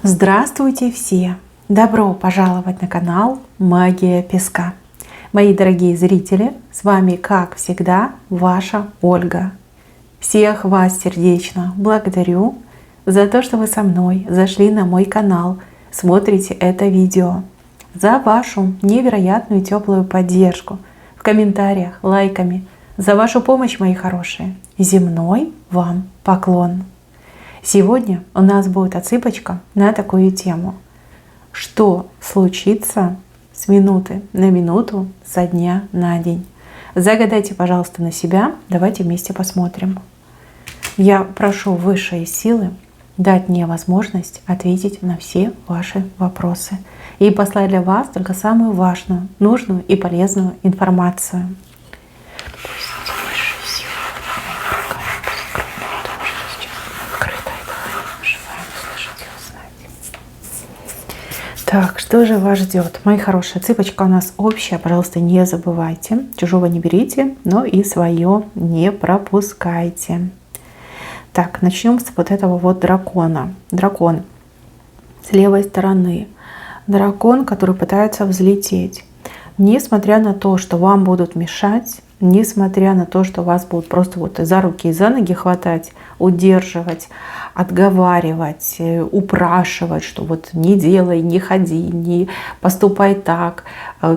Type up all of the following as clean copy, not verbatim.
Здравствуйте все! Добро пожаловать на канал Магия Песка. Мои дорогие зрители, с вами, как всегда, ваша Ольга. Всех вас сердечно благодарю за то, что вы со мной зашли на мой канал, смотрите это видео, за вашу невероятную теплую поддержку в комментариях, лайками, за вашу помощь, мои хорошие. Земной вам поклон! Сегодня у нас будет отсыпочка на такую тему. Что случится с минуты на минуту, со дня на день? Загадайте, пожалуйста, на себя. Давайте вместе посмотрим. Я прошу высшие силы дать мне возможность ответить на все ваши вопросы и послать для вас только самую важную, нужную и полезную информацию. Так, что же вас ждет? Мои хорошие, цыпочка у нас общая, пожалуйста, не забывайте. Чужого не берите, но и свое не пропускайте. Так, начнем с вот этого вот дракона. Дракон с левой стороны. Дракон, который пытается взлететь. Несмотря на то, что вам будут мешать, несмотря на то, что вас будут просто вот за руки и за ноги хватать, удерживать, отговаривать, упрашивать, что вот не делай, не ходи, не поступай так,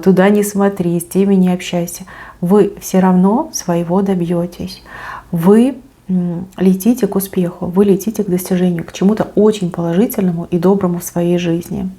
туда не смотри, с теми не общайся, вы все равно своего добьетесь. Вы летите к успеху, вы летите к достижению, к чему-то очень положительному и доброму в своей жизни.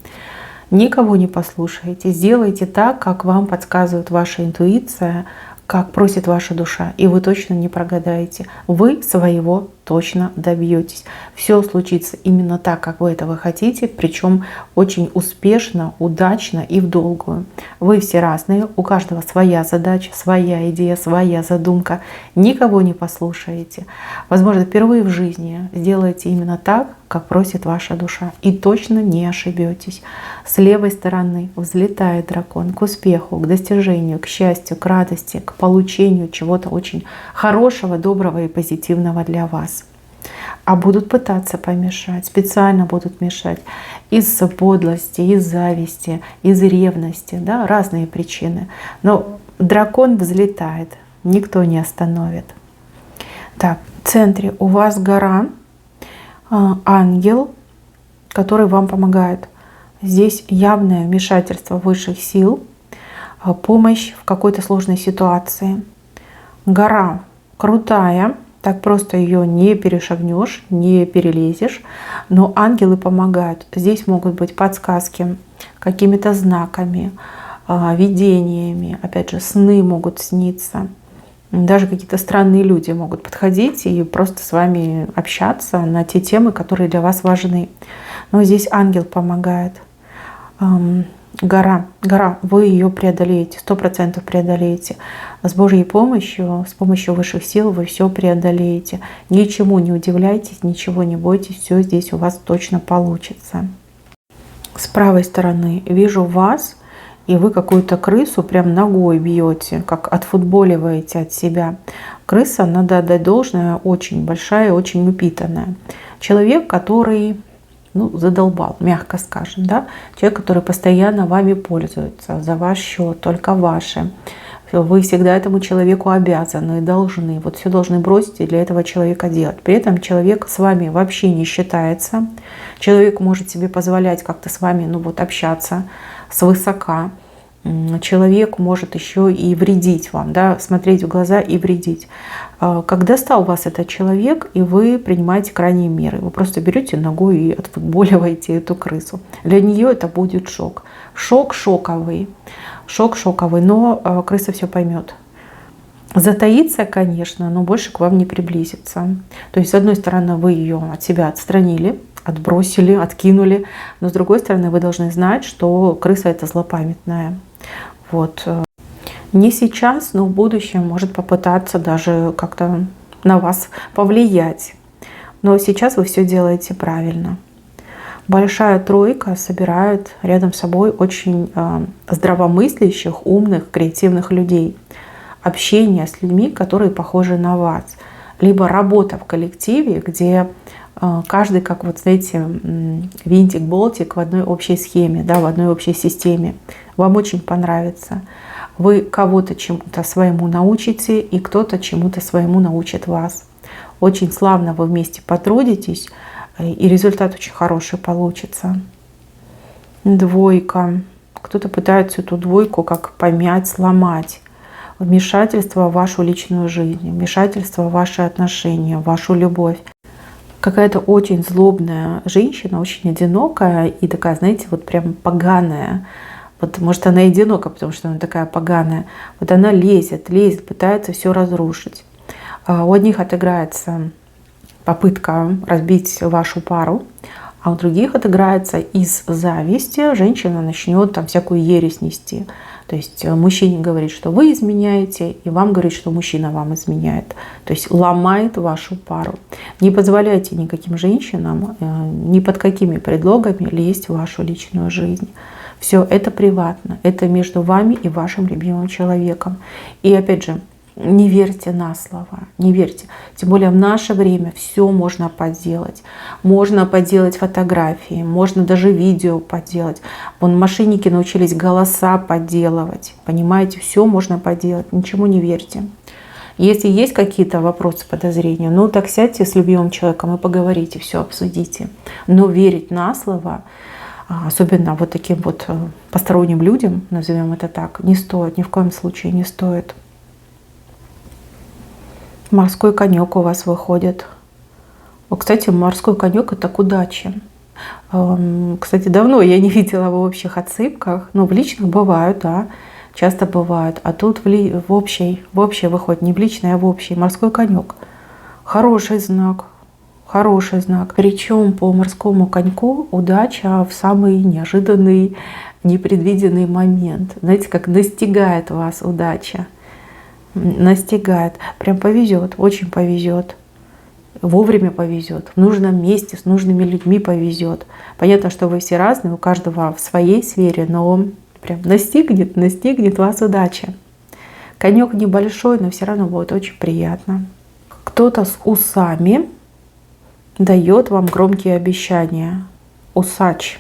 Никого не послушайте, сделайте так, как вам подсказывает ваша интуиция, как просит ваша душа, и вы точно не прогадаете. Вы своего точно добьетесь. Все случится именно так, как вы этого хотите, причем очень успешно, удачно и в долгую. Вы все разные, у каждого своя задача, своя идея, своя задумка. Никого не послушаете. Возможно, впервые в жизни сделаете именно так, как просит ваша душа, и точно не ошибетесь. С левой стороны взлетает дракон к успеху, к достижению, к счастью, к радости, к получению чего-то очень хорошего, доброго и позитивного для вас. А будут пытаться помешать, специально будут мешать из подлости, из зависти, из ревности, да, разные причины. Но дракон взлетает, никто не остановит. Так, в центре у вас гора, ангел, который вам помогает. Здесь явное вмешательство высших сил, помощь в какой-то сложной ситуации. Гора крутая, так просто ее не перешагнешь, не перелезешь, но ангелы помогают. Здесь могут быть подсказки какими-то знаками, видениями, опять же, сны могут сниться. Даже какие-то странные люди могут подходить и просто с вами общаться на те темы, которые для вас важны. Но здесь ангел помогает. Гора, вы ее преодолеете, 100% преодолеете. С Божьей помощью, с помощью высших сил вы все преодолеете. Ничему не удивляйтесь, ничего не бойтесь, все здесь у вас точно получится. С правой стороны вижу вас, и вы какую-то крысу прям ногой бьете, как отфутболиваете от себя. Крыса, надо отдать должное, очень большая, очень упитанная. Человек, который задолбал, мягко скажем, да? Человек, который постоянно вами пользуется за ваш счет, только ваше. Вы всегда этому человеку обязаны, должны. Вот все должны бросить и для этого человека делать. При этом человек с вами вообще не считается. Человек может себе позволять как-то с вами общаться свысока. Человек может еще и вредить вам, да, смотреть в глаза и вредить. Когда стал вас этот человек, и вы принимаете крайние меры, вы просто берете ногой и отфутболиваете эту крысу. Для нее это будет шок. Шок шоковый, но крыса все поймет. Затаится, конечно, но больше к вам не приблизится. То есть, с одной стороны, вы ее от себя отстранили, отбросили, откинули, но с другой стороны, вы должны знать, что крыса это злопамятная. Вот. Не сейчас, но в будущем может попытаться даже как-то на вас повлиять. Но сейчас вы все делаете правильно. Большая тройка собирает рядом с собой очень здравомыслящих, умных, креативных людей. Общение с людьми, которые похожи на вас. либо работа в коллективе, где каждый, как вот, знаете, винтик-болтик в одной общей схеме, да, в одной общей системе. Вам очень понравится. Вы кого-то чему-то своему научите, и кто-то чему-то своему научит вас. Очень славно вы вместе потрудитесь, и результат очень хороший получится. Двойка. Кто-то пытается эту двойку как помять, сломать. Вмешательство в вашу личную жизнь, вмешательство в ваши отношения, в вашу любовь. Какая-то очень злобная женщина, очень одинокая и такая, знаете, вот прям поганая. Вот, может, она одинока, потому что она такая поганая. Вот она лезет, пытается все разрушить. У одних отыграется попытка разбить вашу пару, а у других отыграется из зависти. Женщина начнет там всякую ересь нести. То есть мужчине говорит, что вы изменяете, и вам говорит, что мужчина вам изменяет. То есть ломает вашу пару. Не позволяйте никаким женщинам, ни под какими предлогами лезть в вашу личную жизнь. Все это приватно, это между вами и вашим любимым человеком. И опять же, не верьте на слово, не верьте. Тем более в наше время все можно подделать. Можно подделать фотографии, можно даже видео подделать. Вон мошенники научились голоса подделывать. Понимаете, все можно подделать, ничему не верьте. Если есть какие-то вопросы, подозрения, ну так сядьте с любимым человеком и поговорите, все обсудите. Но верить на слово, особенно вот таким вот посторонним людям, назовем это так, не стоит, ни в коем случае не стоит. Морской конек у вас выходит. Кстати, морской конек — это к удаче. Кстати, давно я не видела в общих отсыпках, но в личных бывают, да, часто бывают. А тут в общей выходит, не в личной, а в общей. Морской конек. Хороший знак. Хороший знак. Причем по морскому коньку удача в самый неожиданный, непредвиденный момент. Знаете, как настигает вас удача. Настигает. Прям повезет, очень повезет. Вовремя повезет. В нужном месте, с нужными людьми повезет. Понятно, что вы все разные, у каждого в своей сфере, но прям настигнет вас удача. Конек небольшой, но все равно будет очень приятно. Кто-то с усами дает вам громкие обещания. Усач.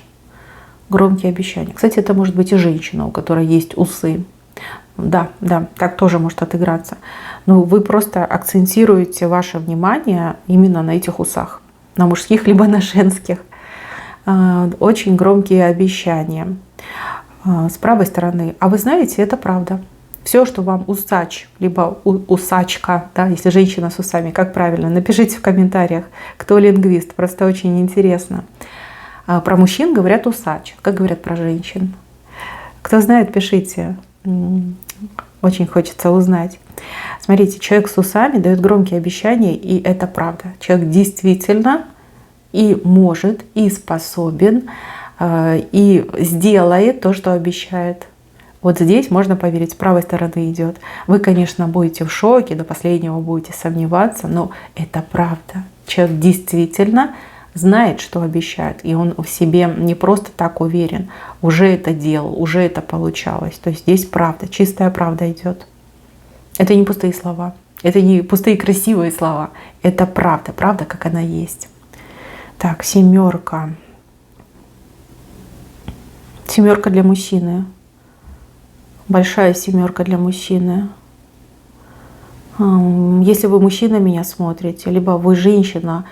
Громкие обещания. Кстати, это может быть и женщина, у которой есть усы. Да, так тоже может отыграться. Но вы просто акцентируете ваше внимание именно на этих усах. На мужских, либо на женских. Очень громкие обещания. С правой стороны. А вы знаете, это правда. Все, что вам усач, либо усачка, да, если женщина с усами, как правильно, напишите в комментариях, кто лингвист. Просто очень интересно. Про мужчин говорят усач. Как говорят про женщин? Кто знает, пишите. Очень хочется узнать. Смотрите, человек с усами дает громкие обещания, и это правда. Человек действительно и может, и способен, и сделает то, что обещает. Вот здесь можно поверить, с правой стороны идет. Вы, конечно, будете в шоке, до последнего будете сомневаться, но это правда. Человек действительно знает, что обещает, и он в себе не просто так уверен, уже это делал, уже это получалось. То есть здесь правда, чистая правда идет. Это не пустые слова, это не пустые красивые слова, это правда, правда, как она есть. Так, семерка. Семерка для мужчины. Большая семерка для мужчины. Если вы мужчина меня смотрите, либо вы женщина,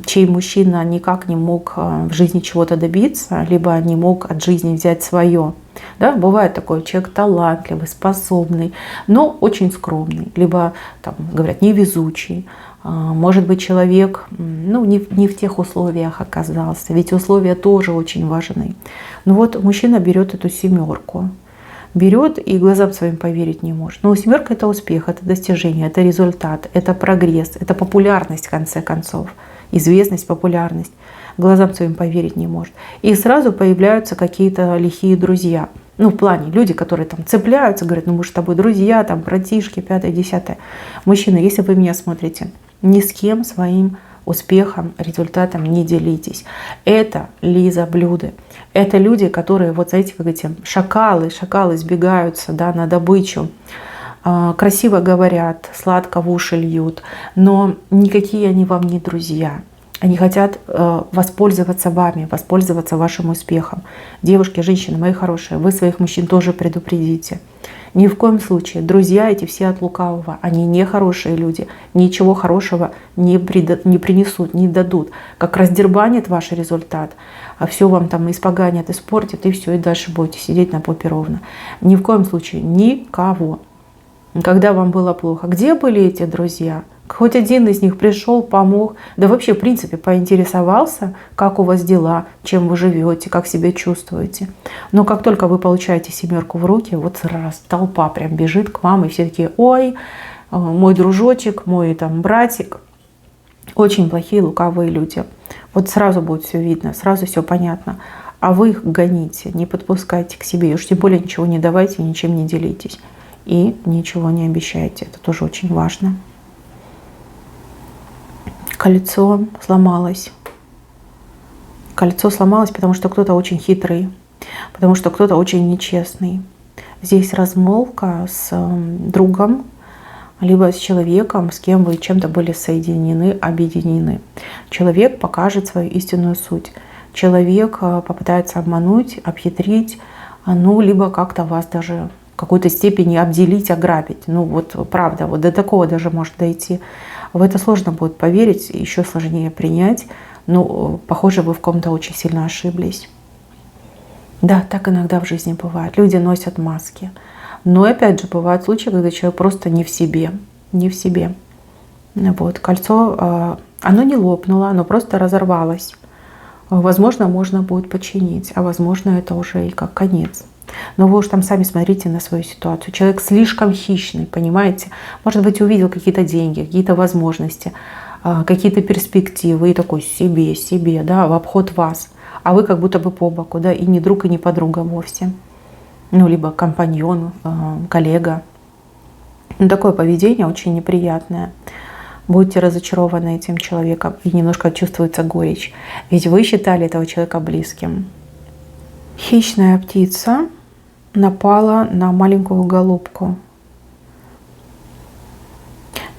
чей мужчина никак не мог в жизни чего-то добиться, либо не мог от жизни взять свое. Да, бывает такой человек талантливый, способный, но очень скромный, либо, там, говорят, невезучий. Может быть, человек не в тех условиях оказался, ведь условия тоже очень важны. Но вот мужчина берет эту семерку, берет и глазам своим поверить не может. Но семерка — это успех, это достижение, это результат, это прогресс, это популярность в конце концов. Известность, популярность. Глазам своим поверить не может. И сразу появляются какие-то лихие друзья. В плане люди, которые там цепляются, говорят, мы с тобой друзья, там братишки, 5-10. Мужчина, если вы меня смотрите, ни с кем своим успехом, результатом не делитесь. Это лизоблюды. Это люди, которые, вот знаете, как эти шакалы сбегаются, да, на добычу. красиво говорят, сладко в уши льют, но никакие они вам не друзья. Они хотят воспользоваться вами, воспользоваться вашим успехом. Девушки, женщины, мои хорошие, вы своих мужчин тоже предупредите. Ни в коем случае. Друзья эти все от лукавого. Они не хорошие люди. Ничего хорошего не принесут, не дадут. Как раздербанит ваш результат, а все вам там испоганят, испортят, и все, и дальше будете сидеть на попе ровно. Ни в коем случае. Никого. Когда вам было плохо. Где были эти друзья? Хоть один из них пришел, помог, да вообще, в принципе, поинтересовался, как у вас дела, чем вы живете, как себя чувствуете. Но как только вы получаете семерку в руки, вот раз толпа прям бежит к вам, и все такие: ой, мой дружочек, мой там братик. Очень плохие, лукавые люди. Вот сразу будет все видно, сразу все понятно. А вы их гоните, не подпускайте к себе, и уж тем более ничего не давайте, ничем не делитесь. И ничего не обещайте, это тоже очень важно. Кольцо сломалось. Кольцо сломалось, потому что кто-то очень хитрый, потому что кто-то очень нечестный. Здесь размолвка с другом, либо с человеком, с кем вы чем-то были соединены, объединены. Человек покажет свою истинную суть. Человек попытается обмануть, обхитрить, ну, либо как-то вас даже в какой-то степени обделить, ограбить. Ну, вот правда, вот до такого даже может дойти. В это сложно будет поверить, еще сложнее принять. Но, похоже, вы в ком-то очень сильно ошиблись. Да, так иногда в жизни бывает. Люди носят маски. Но опять же, бывают случаи, когда человек просто не в себе. Не в себе. Вот. Кольцо, оно не лопнуло, оно просто разорвалось. Возможно, можно будет починить, а возможно, это уже и как конец. Но вы уж там сами смотрите на свою ситуацию. Человек слишком хищный, понимаете? Может быть, увидел какие-то деньги, какие-то возможности, какие-то перспективы. И такой себе, да, в обход вас. А вы как будто бы по боку, да, и не друг, и не подруга вовсе. Ну, либо компаньон, коллега. Ну, такое поведение очень неприятное. Будете разочарованы этим человеком, и немножко чувствуется горечь. Ведь вы считали этого человека близким. Хищная птица напала на маленькую голубку.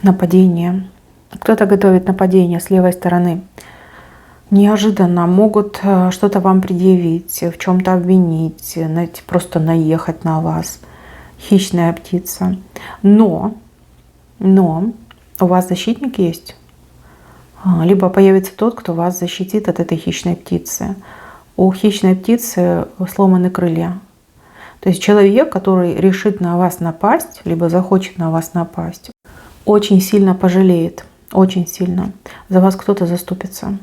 Нападение. Кто-то готовит нападение с левой стороны. Неожиданно могут что-то вам предъявить, в чем-то обвинить, знаете, просто наехать на вас. Хищная птица. Но у вас защитник есть. Либо появится тот, кто вас защитит от этой хищной птицы. У хищной птицы сломаны крылья. То есть человек, который решит на вас напасть, либо захочет на вас напасть, очень сильно пожалеет, очень сильно. За вас кто-то заступится.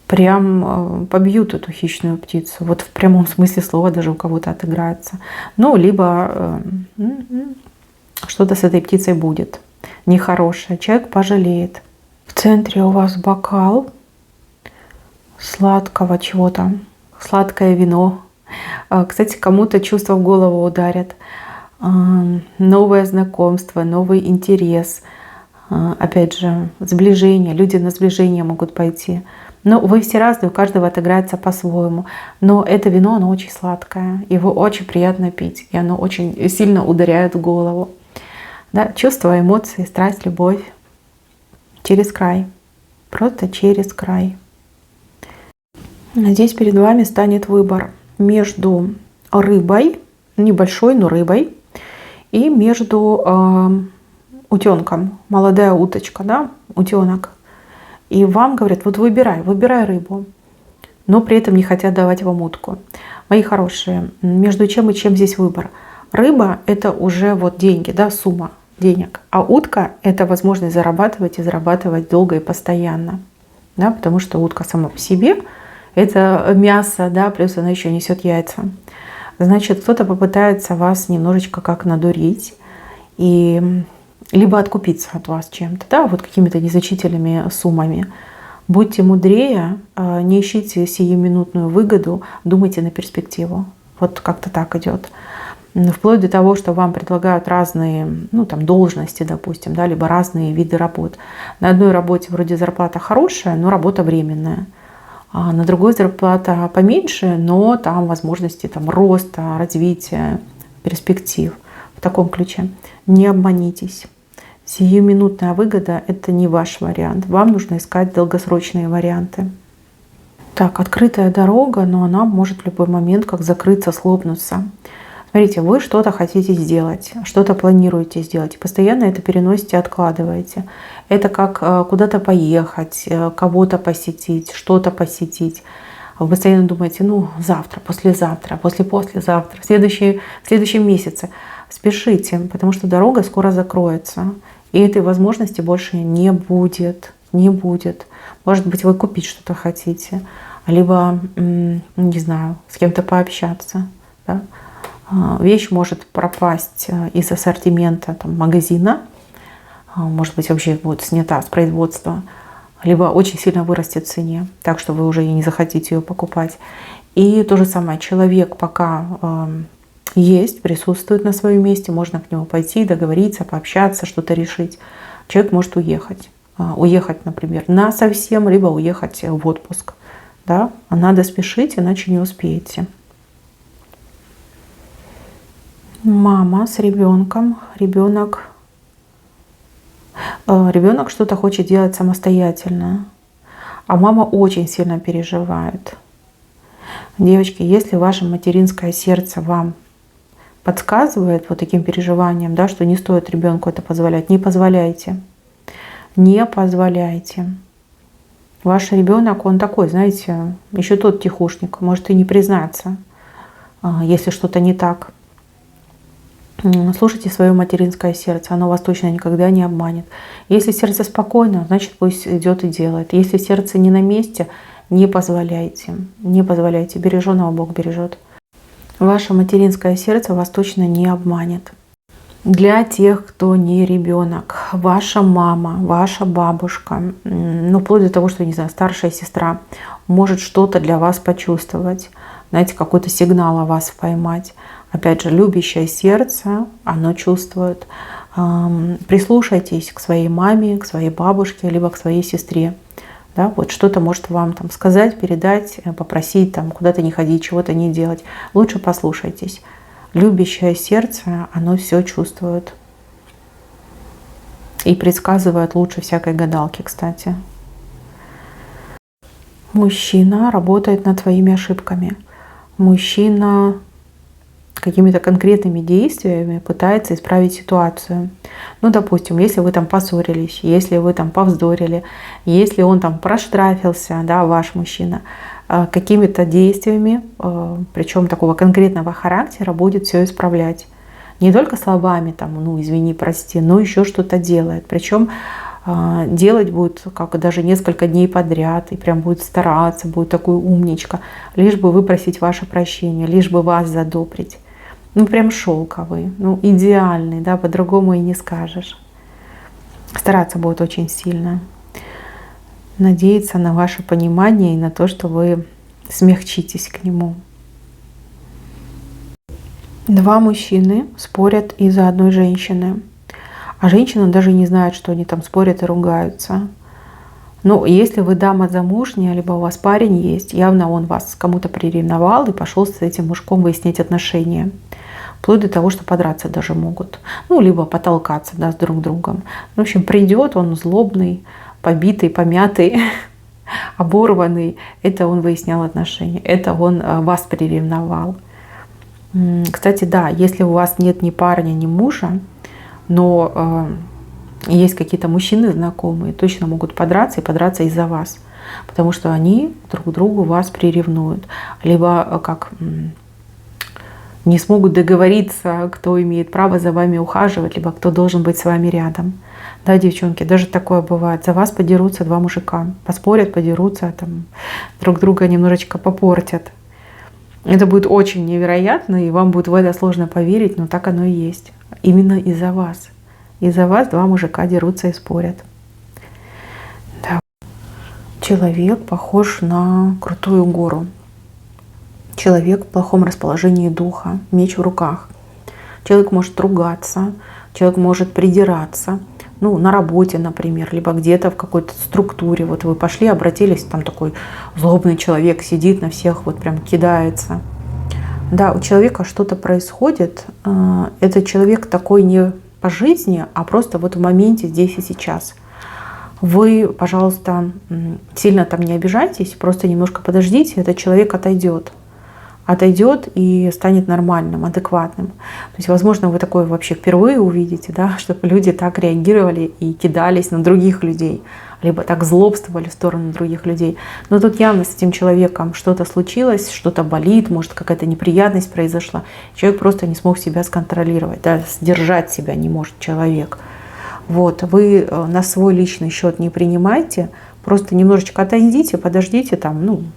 Прям побьют эту хищную птицу. Вот в прямом смысле слова даже у кого-то отыграется. Ну, либо что-то с этой птицей будет нехорошее. Человек пожалеет. В центре у вас бокал сладкого чего-то, сладкое вино. Кстати, кому-то чувства в голову ударят. Новое знакомство, новый интерес. Опять же, сближение. Люди на сближение могут пойти. Но вы все разные, у каждого отыграется по-своему. Но это вино, оно очень сладкое. Его очень приятно пить. И оно очень сильно ударяет в голову. Да? Чувства, эмоции, страсть, любовь. Через край. Просто через край. Здесь перед вами станет выбор между рыбой, небольшой, но рыбой, и между утенком, молодая уточка, да, утенок. И вам говорят: вот выбирай рыбу, но при этом не хотят давать вам утку. Мои хорошие, между чем и чем здесь выбор? Рыба — это уже вот деньги, да, сумма денег, а утка — это возможность зарабатывать и зарабатывать долго и постоянно, да, потому что утка сама по себе — это мясо, да, плюс она еще несет яйца. Значит, кто-то попытается вас немножечко как надурить и либо откупиться от вас чем-то, да, вот какими-то незначительными суммами. Будьте мудрее, не ищите сиюминутную выгоду, думайте на перспективу. Вот как-то так идет. Вплоть до того, что вам предлагают разные, ну, там, должности, допустим, да, либо разные виды работ. На одной работе вроде зарплата хорошая, но работа временная. А на другой зарплата поменьше, но там возможности там, роста, развития, перспектив. таком ключе. Не обманитесь. Сиюминутная выгода – это не ваш вариант. Вам нужно искать долгосрочные варианты. Так, открытая дорога, но она может в любой момент как закрыться, слопнуться. Смотрите, вы что-то хотите сделать, что-то планируете сделать, постоянно это переносите, откладываете. Это как куда-то поехать, кого-то посетить, что-то посетить. Вы постоянно думаете, ну, завтра, послезавтра, послезавтра, в следующем месяце. Спешите, потому что дорога скоро закроется. И этой возможности больше не будет. Не будет. Может быть, вы купить что-то хотите, либо, не знаю, с кем-то пообщаться. Да? Вещь может пропасть из ассортимента там, магазина, может быть, вообще будет снята с производства, либо очень сильно вырастет в цене, так что вы уже и не захотите ее покупать. И то же самое, человек пока есть, присутствует на своем месте, можно к нему пойти, договориться, пообщаться, что-то решить. Человек может уехать. Уехать, например, насовсем, либо уехать в отпуск. Да? Надо спешить, иначе не успеете. Мама с ребенком. Ребенок что-то хочет делать самостоятельно, а мама очень сильно переживает. Девочки, если ваше материнское сердце вам подсказывает вот таким переживанием, да, что не стоит ребенку это позволять, не позволяйте. Не позволяйте. Ваш ребенок, он такой, знаете, еще тот тихушник, может и не признаться, если что-то не так. Слушайте свое материнское сердце, оно вас точно никогда не обманет. Если сердце спокойно, значит пусть идет и делает. Если сердце не на месте, не позволяйте. Не позволяйте. Береженого Бог бережет. Ваше материнское сердце вас точно не обманет. Для тех, кто не ребенок, ваша мама, ваша бабушка, ну, вплоть до того, что, не знаю, старшая сестра может что-то для вас почувствовать, знаете, какой-то сигнал о вас поймать. Опять же, любящее сердце, оно чувствует. Прислушайтесь к своей маме, к своей бабушке, либо к своей сестре. Да, вот что-то может вам там сказать, передать, попросить там куда-то не ходить, чего-то не делать. Лучше послушайтесь. Любящее сердце, оно все чувствует. И предсказывает лучше всякой гадалки, кстати. Мужчина работает над твоими ошибками. Мужчина какими-то конкретными действиями пытается исправить ситуацию. Ну, допустим, если вы там поссорились, если вы там повздорили, если он там проштрафился, да, ваш мужчина, какими-то действиями, причем такого конкретного характера, будет все исправлять. Не только словами, там, ну, извини, прости, но еще что-то делает. Причем делать будет как даже несколько дней подряд, и прям будет стараться, будет такой умничка, лишь бы выпросить ваше прощение, лишь бы вас задобрить. Ну, прям шелковый, ну, идеальный, да, по-другому и не скажешь. Стараться будет очень сильно. Надеяться на ваше понимание и на то, что вы смягчитесь к нему. Два мужчины спорят из-за одной женщины. А женщина даже не знает, что они там спорят и ругаются. Ну, если вы дама замужняя, либо у вас парень есть, явно он вас кому-то приревновал и пошел с этим мужиком выяснять отношения. Вплоть до того, что подраться даже могут. Ну, либо потолкаться, да, с друг другом. В общем, придет он злобный, побитый, помятый, оборванный. Это он выяснял отношения. Это он вас приревновал. Кстати, да, если у вас нет ни парня, ни мужа, но есть какие-то мужчины знакомые, точно могут подраться и подраться из-за вас. Потому что они друг другу вас приревнуют. Либо как не смогут договориться, кто имеет право за вами ухаживать, либо кто должен быть с вами рядом. Да, девчонки, даже такое бывает. За вас подерутся два мужика. Поспорят, подерутся, там, друг друга немножечко попортят. Это будет очень невероятно, и вам будет в это сложно поверить, но так оно и есть. Именно из-за вас. Из-за вас два мужика дерутся и спорят. Да. Человек похож на крутую гору. Человек в плохом расположении духа, меч в руках. Человек может ругаться, человек может придираться. Ну, на работе, например, либо где-то в какой-то структуре. Вот вы пошли, обратились, там такой злобный человек сидит на всех, вот прям кидается. Да, у человека что-то происходит. Этот человек такой не по жизни, а просто вот в моменте здесь и сейчас. Вы, пожалуйста, сильно там не обижайтесь, просто немножко подождите, этот человек отойдет. Отойдет и станет нормальным, адекватным. То есть, возможно, вы такое вообще впервые увидите, да, чтобы люди так реагировали и кидались на других людей, либо так злобствовали в сторону других людей. Но тут явно с этим человеком что-то случилось, что-то болит, может, какая-то неприятность произошла. Человек просто не смог себя сконтролировать, да, сдержать себя не может человек. Вот, вы на свой личный счет не принимайте, просто немножечко отойдите, подождите там,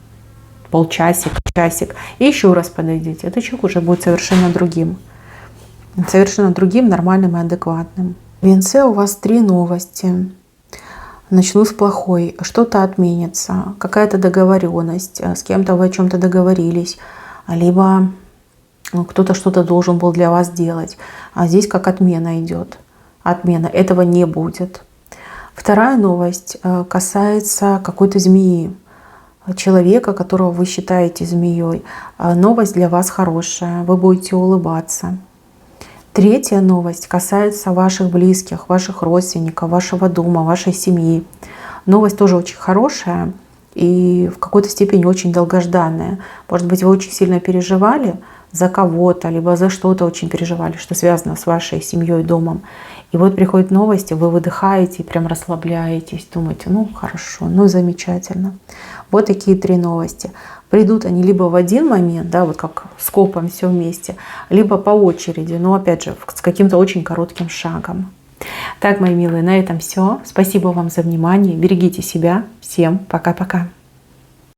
полчасик, часик, и еще раз подойдите. Этот человек уже будет совершенно другим, нормальным и адекватным. В венце у вас 3 новости. Начну с плохой. Что-то отменится, какая-то договоренность, с кем-то вы о чем-то договорились, либо кто-то что-то должен был для вас делать. А здесь как отмена идет. Отмена. Этого не будет. Вторая новость касается какой-то змеи, человека, которого вы считаете змеей. Новость для вас хорошая, вы будете улыбаться. Третья новость касается ваших близких, ваших родственников, вашего дома, вашей семьи. Новость тоже очень хорошая и в какой-то степени очень долгожданная. Может быть, вы очень сильно переживали за кого-то, либо за что-то очень переживали, что связано с вашей семьей, домом. И вот приходят новости, вы выдыхаете, прям расслабляетесь, думаете, хорошо, замечательно. Вот такие 3 новости. Придут они либо в один момент, да, вот как скопом все вместе, либо по очереди, но опять же с каким-то очень коротким шагом. Так, мои милые, на этом все. Спасибо вам за внимание. Берегите себя. Всем пока-пока.